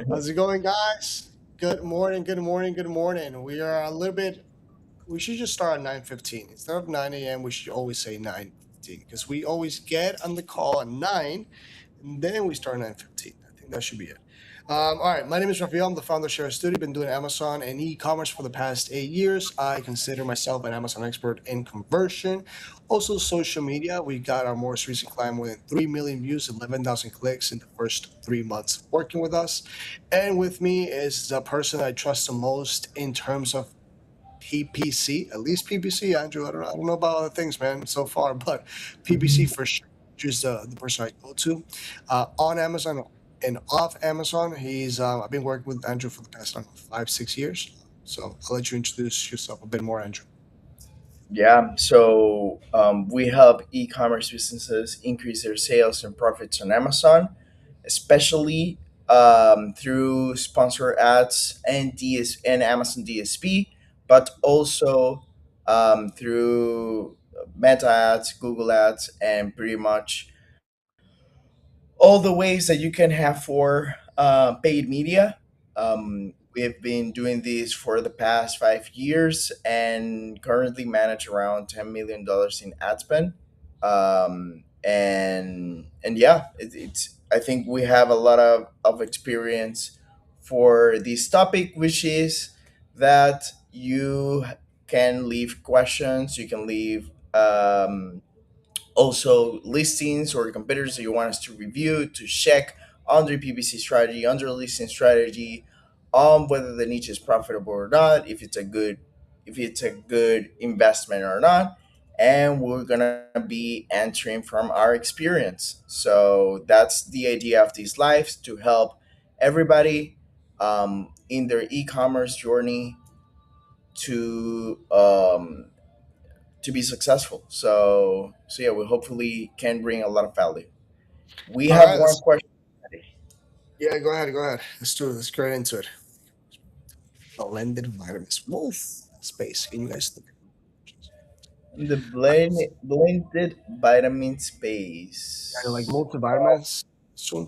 How's it going, guys? Good morning, good morning, good morning. We are a little bit, we should just start at 9:15. Instead of 9 a.m., we should always say 9:15 because we always get on the call at 9 and then we start at 9:15. I think that should be it. All right, my name is Rafael. I'm the founder of Share Studio. Been doing Amazon and e-commerce for the past 8 years. I consider myself an Amazon expert in conversion. Also, social media. We got our most recent client with 3 million views, 11,000 clicks in the first 3 months working with us. And with me is the person I trust the most in terms of PPC, at least PPC, Andrew. I don't know about other things, man, so far, but PPC for sure. Just the person I go to on Amazon and off Amazon. I've been working with Andrew for the past, I don't know, 5, 6 years. So I'll let you introduce yourself a bit more, Andrew. Yeah, so we help e-commerce businesses increase their sales and profits on Amazon, especially through sponsor ads and and Amazon DSP, but also through Meta ads, Google ads, and pretty much all the ways that you can have for paid media. We've been doing this for the past 5 years and currently manage around $10 million in ad spend. And yeah, it's I think we have a lot of experience for this topic, which is that you can leave questions, you can leave also listings or competitors that you want us to review to check on their PPC strategy, on their listing strategy, on whether the niche is profitable or not, if it's a good investment or not. And we're gonna be answering from our experience. So that's the idea of these lives to help everybody in their e-commerce journey to be successful. So yeah, we hopefully can bring a lot of value. We All have right, one question. yeah, go ahead, go ahead. Let's do it. Let's get into it. Blended vitamins. Wolf space. Can you guys look? The Uh, blended vitamin yeah, like space. multivitamins soon.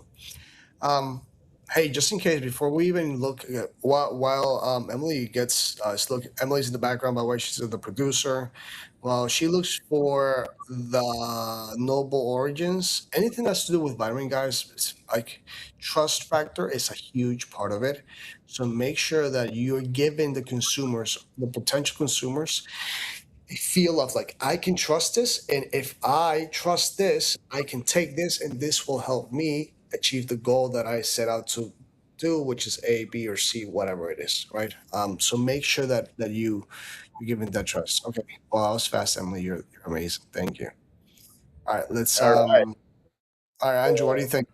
Um, hey, just in case, before we even look at while Emily gets look, Emily's in the background. By the way, she's the producer. Well, she looks for the noble origins. Anything that's to do with vitamin, guys, it's like trust factor is a huge part of it. So make sure that you're giving the consumers, the potential consumers, a feel of like I can trust this, and if I trust this, I can take this, and this will help me achieve the goal that I set out to do, which is A, B, or C, whatever it is, right? So make sure that you give it that trust. Okay, well, I was fast, Emily. You're amazing. Thank you. All right, let's All right. all right, Andrew, what do you think?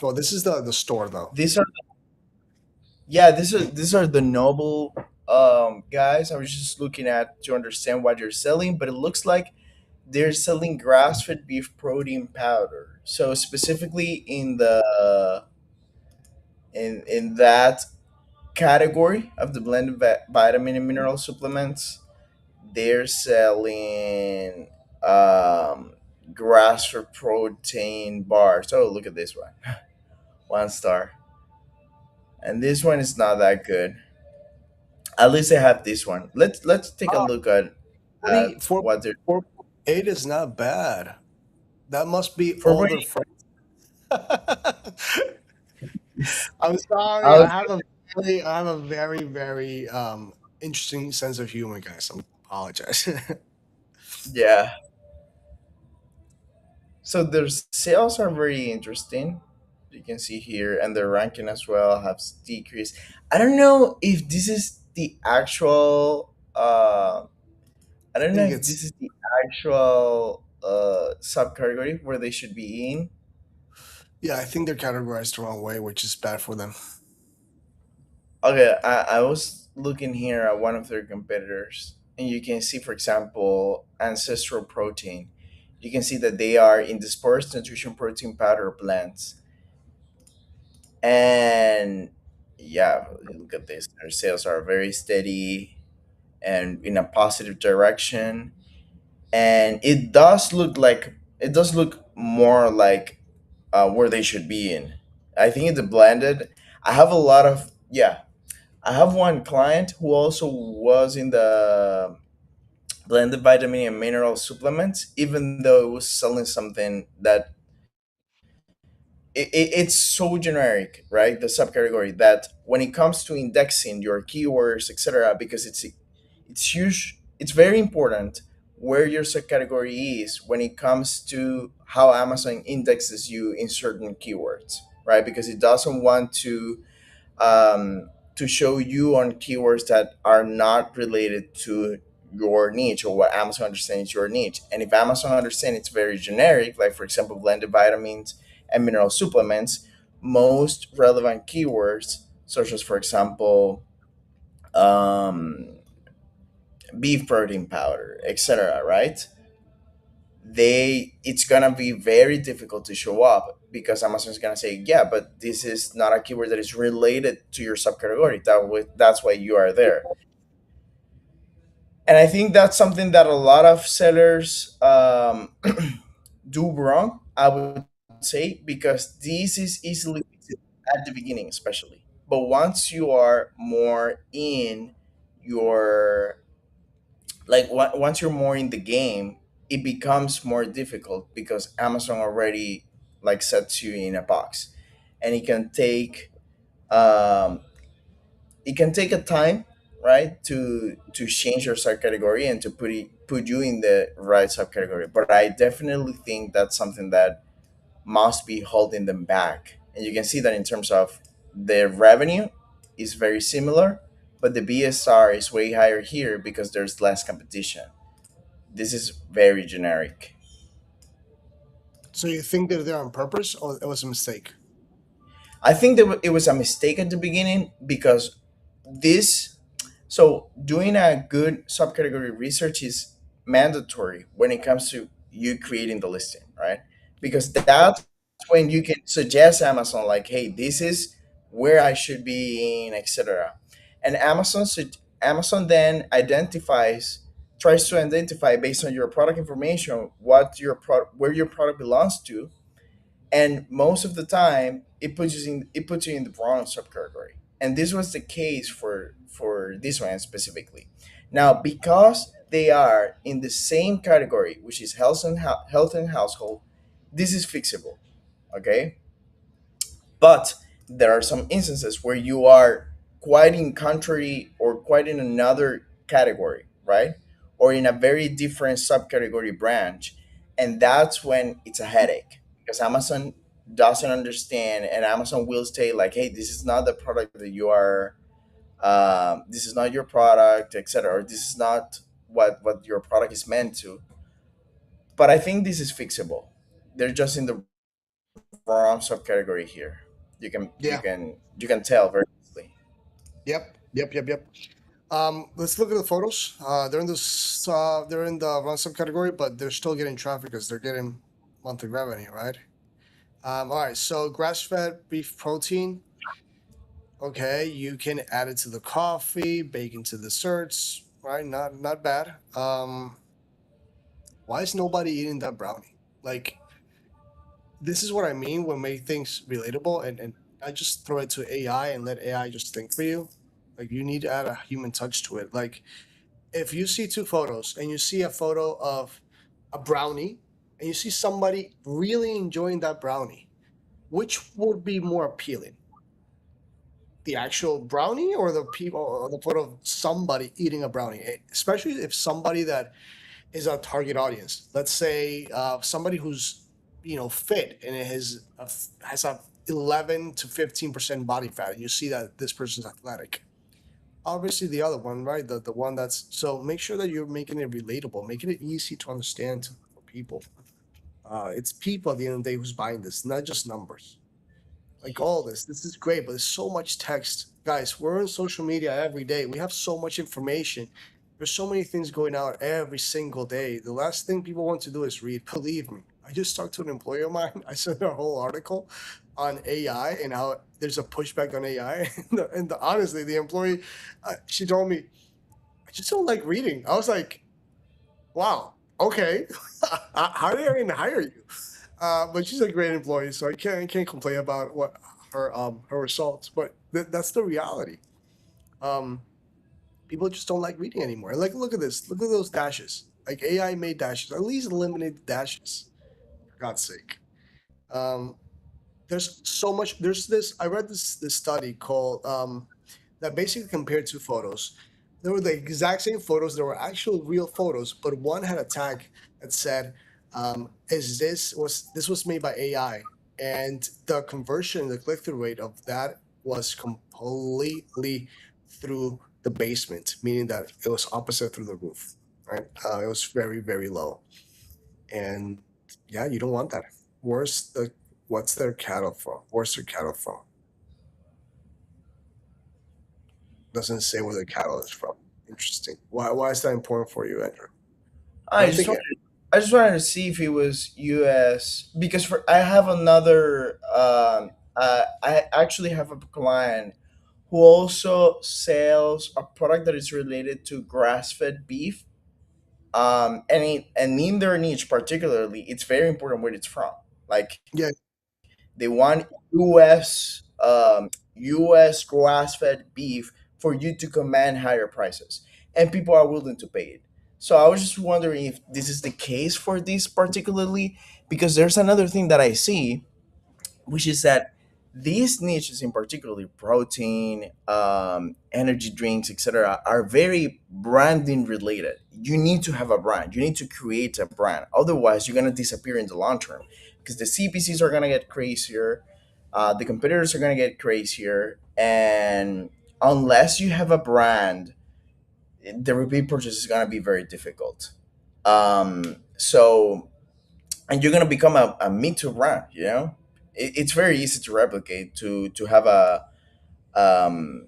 Well, this is the store though. These are these are the noble guys. I was just looking at to understand what you're selling, but it looks like they're selling grass-fed beef protein powder. So specifically in that category of the blended vitamin and mineral supplements, they're selling grass for protein bars. Oh, look at this one, 1 star, and this one is not that good. At least I have this one. Let's take a Ah, look at 40, 4, what they're 4.8 is not bad. That must be for. all their friends. I'm sorry. I'll, I have a very, very interesting sense of humor, guys. I apologize. yeah. So their sales are very interesting. You can see here, and their ranking as well has decreased. I don't know if this is the actual. I I don't know think if it's this is the actual subcategory where they should be in. yeah. I think they're categorized the wrong way, which is bad for them. Okay, I was looking here at one of their competitors, and you can see, for example, Ancestral Protein. You can see that they are in the sports nutrition protein powder blends. And yeah, look at this. Their sales are very steady and in a positive direction. And it does look more like where they should be in. I think it's a blended. I have a lot of, yeah, I have one client who also was in the blended vitamin and mineral supplements, even though it was selling something that it's so generic, right? The subcategory that when it comes to indexing your keywords, etc., because it's huge, it's very important where your subcategory is when it comes to how Amazon indexes you in certain keywords, right? Because it doesn't want um, to show you on keywords that are not related to your niche or what Amazon understands your niche. And if Amazon understands it's very generic, like for example, blended vitamins and mineral supplements, most relevant keywords, such as for example, um, beef protein powder, etc., right? It's gonna be very difficult to show up because Amazon's gonna say, yeah, but this is not a keyword that is related to your subcategory. That's why you are there. And I think that's something that a lot of sellers do wrong, I would say, because this is easily fixed at the beginning, especially. But once you are more in your once you're more in the game, it becomes more difficult because Amazon already like sets you in a box, and um, it can take a time, right, to change your subcategory and to put you in the right subcategory. But I definitely think that's something that must be holding them back, and you can see that in terms of the revenue is very similar, but the BSR is way higher here because there's less competition. This is very generic. So you think they're there on purpose, or it was a mistake? I think that it was a mistake at the beginning because this, so doing a good subcategory research is mandatory when it comes to you creating the listing, right? Because that's when you can suggest Amazon like, hey, this is where I should be in, etc. And Amazon then tries to identify based on your product information where your product belongs to, and most of the time it puts you in the wrong subcategory, and this was the case for this one specifically. Now, because they are in the same category, which is health and household, this is fixable, okay? But there are some instances where you are quite in country or quite in another category, right? Or in a very different subcategory branch. And that's when it's a headache because Amazon doesn't understand, and Amazon will say, like, hey, this is not the product that you are, this is not your product, etc. Or this is not what your product is meant to. But I think this is fixable. They're just in the wrong subcategory here. Yeah. You can tell very easily. Yep. Yep. Yep. Yep. Let's look at the photos. They're in this. They're in the wrong subcategory, but they're still getting traffic because they're getting monthly revenue, right? All right. So grass-fed beef protein. Okay, you can add it to the coffee, bake into desserts, right? Not bad. Why is nobody eating that brownie? Like, this is what I mean when make things relatable, and I just throw it to AI and let AI just think for you. Like, you need to add a human touch to it. Like, if you see two photos and you see a photo of a brownie and you see somebody really enjoying that brownie, which would be more appealing? The actual brownie or the people or the photo of somebody eating a brownie? Especially if somebody that is our target audience. Let's say somebody who's fit and it has a 11 to 15% body fat, and you see that this person's athletic. Obviously, the other one, right? The one that's so make sure that you're making it relatable, making it easy to understand for people. It's people at the end of the day who's buying this, not just numbers. Like all this is great, but there's so much text. Guys, we're on social media every day. We have so much information. There's so many things going out every single day. The last thing people want to do is read. Believe me. I just talked to an employee of mine. I sent her a whole article on AI and how there's a pushback on AI. Honestly, the employee, she told me, I just don't like reading. I was like, wow, okay. How did I even hire you? But she's a great employee, so I can't complain about what. her results. But that's the reality. Um, People just don't like reading anymore. Like, look at this. Look at those dashes. Like AI made dashes. At least eliminate the dashes, for God's sake. Um, there's so much. There's this. I read this study called that basically compared two photos. They were the exact same photos. There were actual real photos, but one had a tag that said, "Is this was made by AI?" And the conversion, the click through rate of that was completely through the basement, meaning that it was opposite through the roof. Right? It was very low, and yeah, you don't want that. Where's the what's their cattle from? Where's their cattle from? Doesn't say where the cattle is from. Interesting. Why is that important for you, Andrew? I I don't just think wanted, I just wanted to see if it was U.S. because for I have another. I actually have a client who also sells a product that is related to grass-fed beef. And in their niche particularly, it's very important where it's from. Like yeah. they want U.S. grass-fed beef for you to command higher prices, and people are willing to pay it. So I was just wondering if this is the case for this particularly, because there's another thing that I see, which is that these niches, in particularly protein, energy drinks, etc., are very branding related. You need to have a brand. You need to create a brand. Otherwise, you're gonna disappear in the long term because the CPCs are gonna get crazier, the competitors are gonna get crazier, and unless you have a brand, the repeat purchase is gonna be very difficult. So and you're gonna become a me too brand. It's very easy to replicate to have um,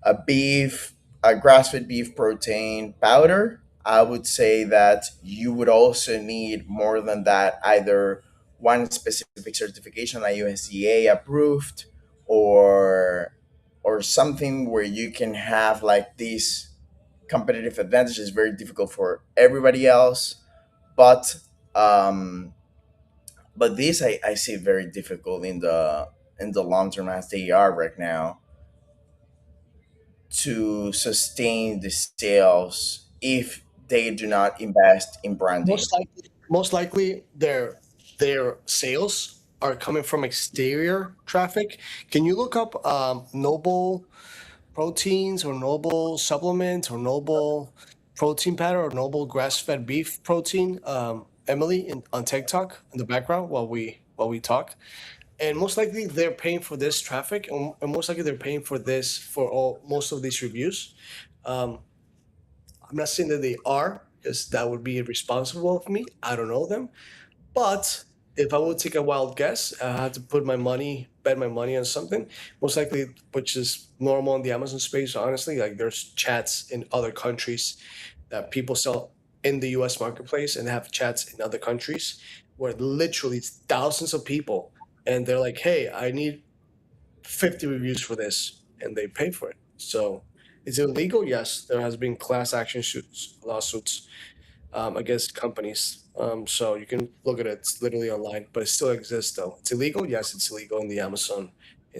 a beef a grass-fed beef protein powder. I would say that you would also need more than that, either one specific certification like USDA approved, or something where you can have like these competitive advantages. Very difficult for everybody else, but um, this I see very difficult in the long term as they are right now to sustain the sales if they do not invest in branding. Most likely, their sales are coming from exterior traffic. Can you look up Noble Proteins or Noble Supplement or Noble Protein Powder or Noble Grass Fed Beef Protein? Emily on TikTok in the background while we talk. And most likely they're paying for this traffic, and most likely they're paying for this for all most of these reviews. Um, I'm not saying that they are, because that would be irresponsible of me. I don't know them, but if I would take a wild guess, I had to bet my money on something. Most likely, which is normal in the Amazon space, honestly. Like there's chats in other countries that people sell in the U.S. marketplace, and have chats in other countries where literally it's thousands of people, and they're like, "Hey, I need 50 reviews for this," and they pay for it. So, is it illegal? Yes, there has been class action lawsuits against companies. So you can look at it. It's literally online, but it still exists though. It's illegal. Yes, it's illegal in the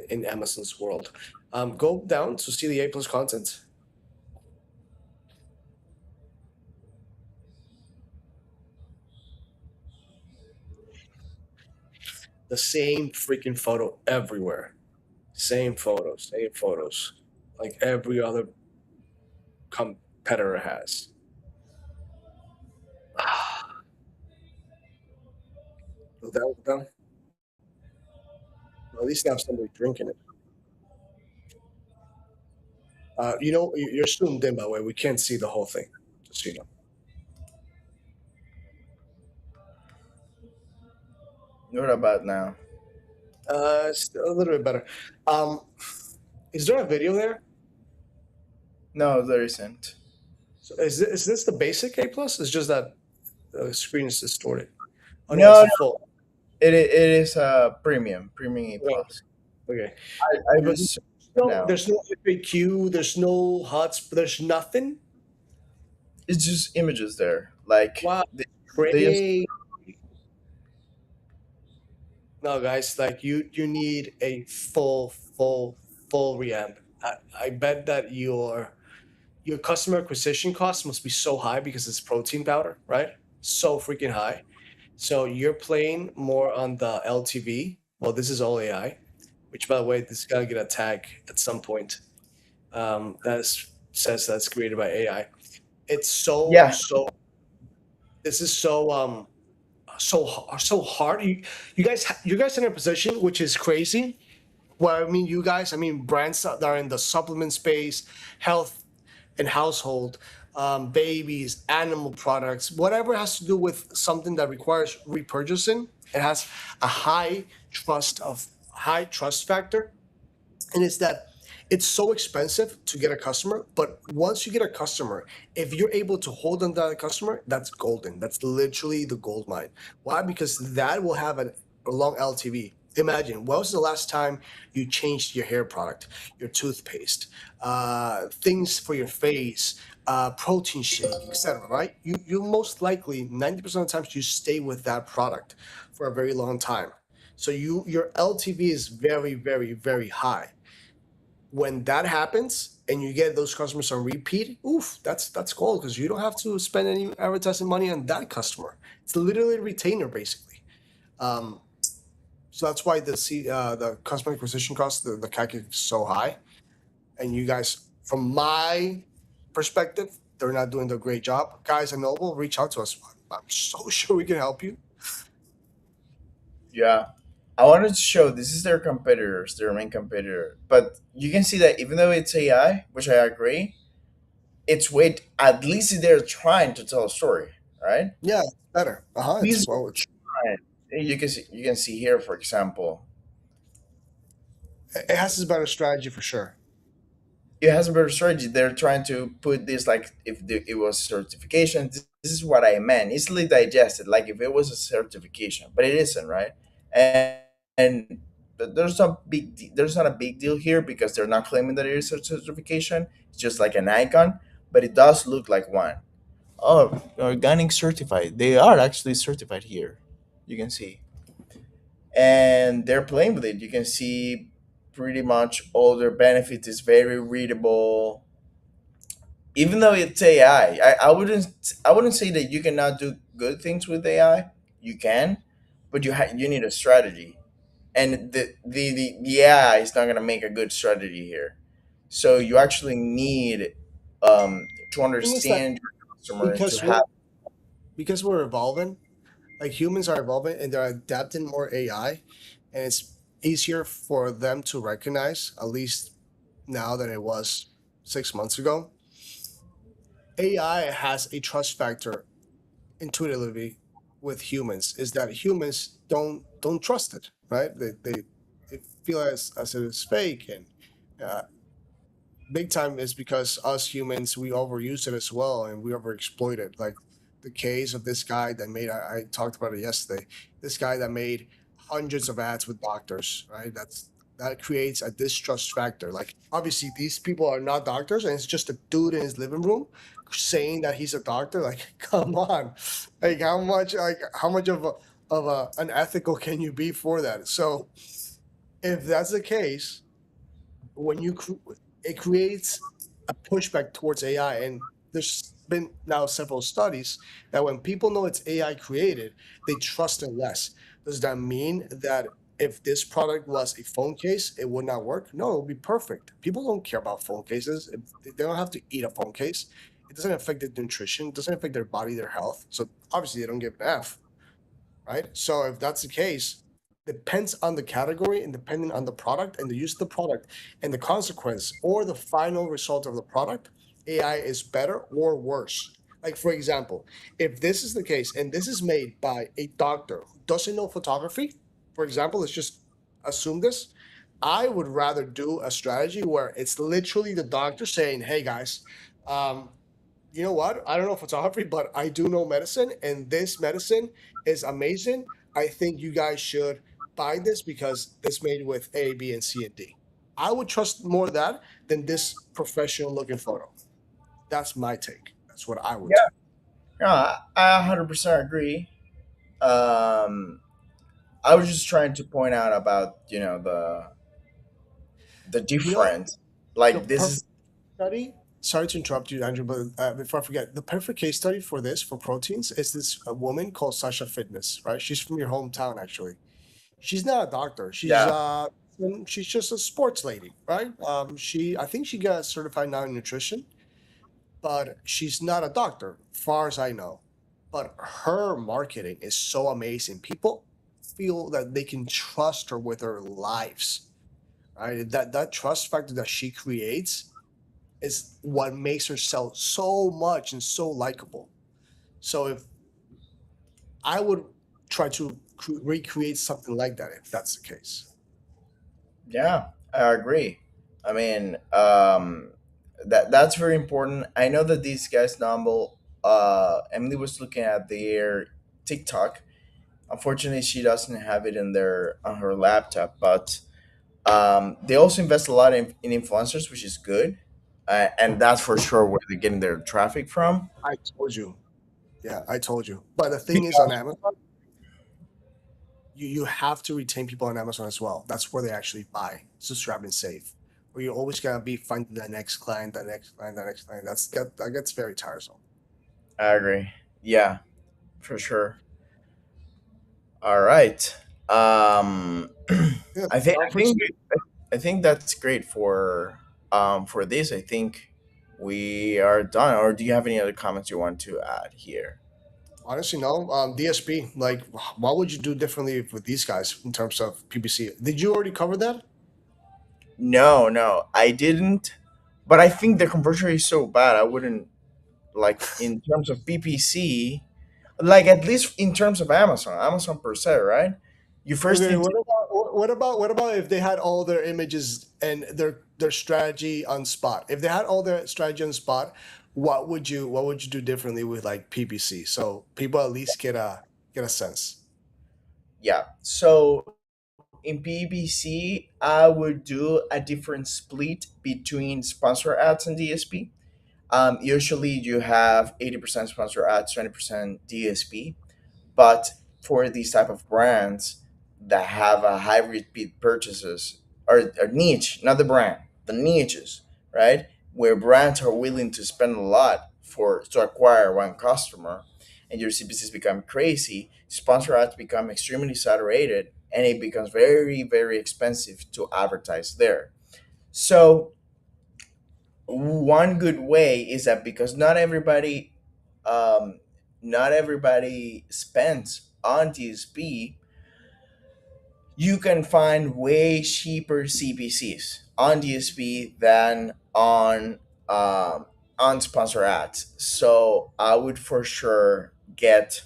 in Amazon's world. Go down to see the A plus content. The same freaking photo everywhere. Same photos, like every other competitor has. Go down, go down. At least they have somebody drinking it. You're zoomed in, by the way. We can't see the whole thing. Just so you know. What about now? It's a little bit better. Um, is there a video there? No, there isn't. So is this the basic A plus? It's just that the screen is distorted. Oh no, it's No, the no, full. it is a premium A Right. plus. Okay. I But just now. there's no FAQ. There's no hots. There's nothing. It's just images there. Like Wow. they just Great. No, guys, like you need a full reamp. I bet that your customer acquisition cost must be so high because it's protein powder, right? So freaking high. So you're playing more on the LTV. Well, this is all AI, which by the way, this is gonna get a tag at some point. Says that's created by AI. It's Yeah, so. This is so hard. You guys are in a position which is crazy. Well, I mean, you guys, I mean, brands that are in the supplement space, health and household, babies, animal products, whatever has to do with something that requires repurchasing. It has a high trust factor, and it's that it's so expensive to get a customer, but once you get a customer, if you're able to hold on to that customer, that's golden. That's literally the gold mine. Why? Because that will have a long LTV. Imagine, when was the last time you changed your hair product, your toothpaste, things for your face, protein shake, etc. Right? You most likely 90% of the times you stay with that product for a very long time. So your LTV is very high. When that happens and you get those customers on repeat, oof, that's gold because you don't have to spend any advertising money on that customer. It's literally a retainer basically. Um, so that's why the customer acquisition cost, the CAC is so high. And you guys, from my perspective, they're not doing the great job. Guys at Noble, reach out to us. I'm so sure we can help you. yeah. I wanted to show this is their competitors, their main competitor. But you can see that even though it's AI, which I agree, it's way at least they're trying to tell a story, right? Yeah, it's better. It's These well, trying. You can see here, for example, it has a better strategy for sure. it has a better strategy. They're trying to put this like if it was certification. This is what I meant. Easily digested, like if it was a certification, but it isn't, right? And there's not a big deal here because they're not claiming that it is a certification. It's just like an icon, but it does look like one. Oh, organic certified. They are actually certified here. You can see, and they're playing with it. You can see pretty much all their benefits is very readable. Even though it's AI, I wouldn't say that you cannot do good things with AI. You can, but you need a strategy, and the AI is not gonna make a good strategy here. So you actually need to Thing is that understand your customer and to because have. we're evolving, like humans are evolving and they're adapting more AI, and it's easier for them to recognize, at least now than it was 6 months ago. AI has a trust factor intuitively with humans, is that humans don't trust it, right? They feel as it is fake, and uh, big time is because us humans we overuse it as well and we overexploit it. Like the case of this guy that made I talked about it yesterday. This guy that made hundreds of ads with doctors, right? That creates a distrust factor. Like obviously these people are not doctors and it's just a dude in his living room saying that he's a doctor. Like, come on. Like how much of a unethical can you be for that? So if that's the case, when it creates a pushback towards AI, and there's been now several studies that when people know it's AI created, they trust it less. Does that mean that if this product was a phone case, it would not work? No, it would be perfect. People don't care about phone cases. They don't have to eat a phone case. It doesn't affect their nutrition. It doesn't affect their body, their health. So obviously they don't give an F, right? So if that's the case, depends on the category and depending on the product and the use of the product and the consequence or the final result of the product, AI is better or worse. Like for example, if this is the case and this is made by a doctor who doesn't know photography, for example, let's just assume this. I would rather do a strategy where it's literally the doctor saying, "Hey guys, um, you know what? I don't know photography, but I do know medicine, and this medicine is amazing. I think you guys should buy this because it's made with A, B, and C and D." I would trust more that than this professional looking photo. That's my take. That's what I would do. Yeah, I 100% agree. Um, I was just trying to point out about the You know, difference. the Like this perfect is study. Sorry to interrupt you, Andrew, but before I forget, the perfect case study for this for proteins is this a woman called Sasha Fitness, right? She's from your hometown, actually. She's not a doctor. yeah, She's just a sports lady, right? I think she got certified now in nutrition, but she's not a doctor, far as I know. But her marketing is so amazing. People feel that they can trust her with their lives, right? That trust factor that she creates is what makes her sell so much and so likable. So if I would try to recreate something like that, if that's the case. yeah, I agree. I mean, that's very important. I know that these guys numble. Emily was looking at their TikTok. Unfortunately, she doesn't have it in their on her laptop, but they also invest a lot in influencers, which is good, and that's for sure where they're getting their traffic from. I told you. Yeah, I told you. But the thing is, on Because Amazon, you have to retain people on Amazon as well. That's where they actually buy, subscribe, and save. Or you're always gonna be finding the next client, the next client, the next client. That gets very tiresome. I agree. Yeah, for sure. All right. Yeah, I think done I for think today. I think that's great for this. I think we are done. Or do you have any other comments you want to add here? Honestly, no. DSP, like, what would you do differently with these guys in terms of PPC? Did you already cover that? No, no, I didn't. But I think the conversion rate is so bad. I wouldn't like in terms of PPC, like at least in terms of Amazon per se, right? You first Okay, need to. what about if they had all their images and their strategy on spot? If they had all their strategy on spot, what would you do differently with like PPC? So people at least get a sense. Yeah. So in PPC, I would do a different split between sponsor ads and DSP. Usually you have 80% sponsor ads, 20% DSP. But for these type of brands that have a high repeat purchases or niche, not the brand, the niches, right? Where brands are willing to spend a lot for to acquire one customer, and your CPCs become crazy, sponsor ads become extremely saturated, and it becomes very, very expensive to advertise there. So one good way is that because um, not everybody spends on DSP, you can find way cheaper CPCs on DSP than on sponsor ads. So I would for sure get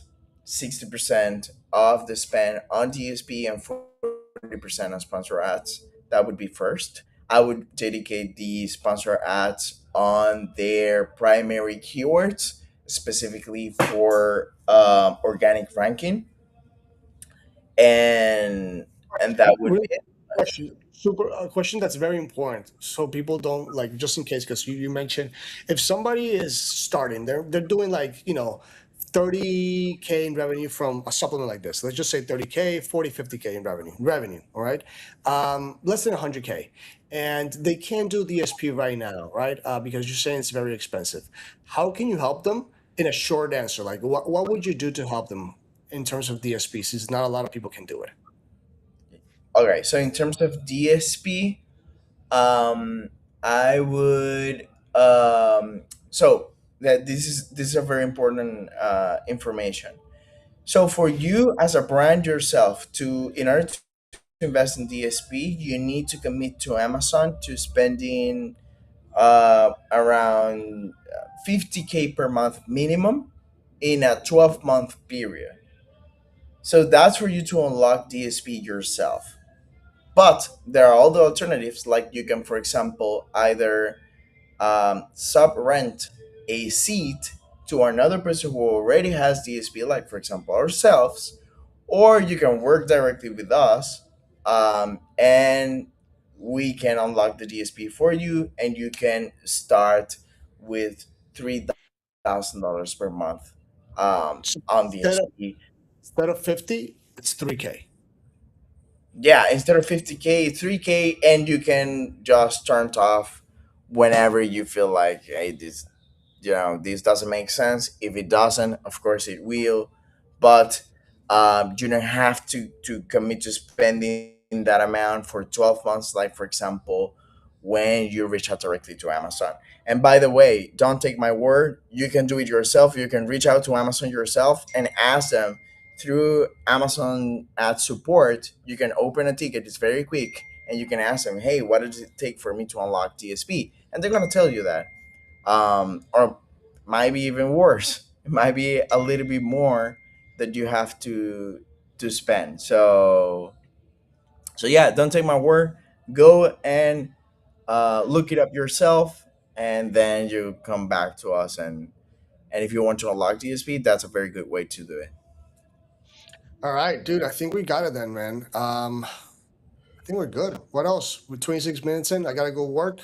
60% of the spend on DSP and 40% on sponsor ads. That would be first. I would dedicate the sponsor ads on their primary keywords, specifically for organic ranking, and that would Really be it. question, super a question that's very important. So people don't like just in case because you mentioned if somebody is starting, they're doing like 30K in revenue from a supplement like this. Let's just say 30K, 40, 50K in revenue. All right, less than 100K, and they can't do DSP right now, right? Because you're saying it's very expensive. How can you help them? In a short answer, like what would you do to help them in terms of DSP? Since not a lot of people can do it. Okay, so in terms of DSP, um, I would so that this is a very important information. So for you as a brand yourself, to in order to invest in DSP, you need to commit to Amazon to spending around 50K per month minimum in a 12-month period. So that's for you to unlock DSP yourself. But there are other alternatives, like you can, for example, either sub rent a seat to another person who already has DSP, like for example ourselves, or you can work directly with us, and we can unlock the DSP for you, and you can start with $3,000 per month So on instead of DSP. instead of 50, it's 3K. Yeah, instead of 50K, 3K, and you can just turn it off whenever you feel like, hey, this doesn't make sense. If it doesn't, of course it will, but you don't have to commit to spending that amount for 12 months, like for example when you reach out directly to Amazon. And by the way, don't take my word, you can do it yourself. You can reach out to Amazon yourself and ask them through Amazon ad support. You can open a ticket, it's very quick, and you can ask them, hey, what does it take for me to unlock DSP, and they're going to tell you that. Or might be even worse. It might be a little bit more that you have to spend. So yeah, don't take my word. Go and look it up yourself, and then you come back to us. And if you want to unlock DSP, that's a very good way to do it. All right, dude. I think we got it then, man. I think we're good. What else? We're 26 minutes in. I gotta go work.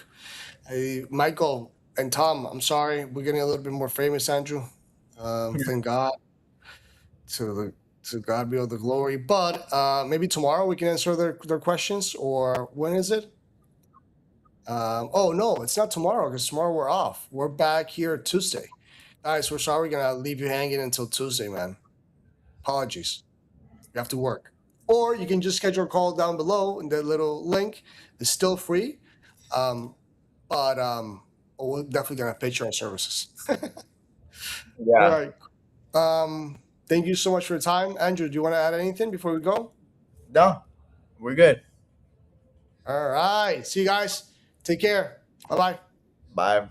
Hey, Michael and Tom. I'm sorry. We're getting a little bit more famous, Andrew. Thank God. To the to God be all the glory. But maybe tomorrow we can answer their questions. Or when is it? Oh no, it's not tomorrow because tomorrow we're off. We're back here Tuesday. Guys, we're sorry we're gonna leave you hanging until Tuesday, man. Apologies. You have to work. Or you can just schedule a call down below in the little link. It's still free. Um, but we're definitely gonna pitch our services. All Yeah. right. Thank you so much for your time. Andrew, do you want to add anything before we go? No, we're good. All right. See you guys. Take care. Bye bye. Bye.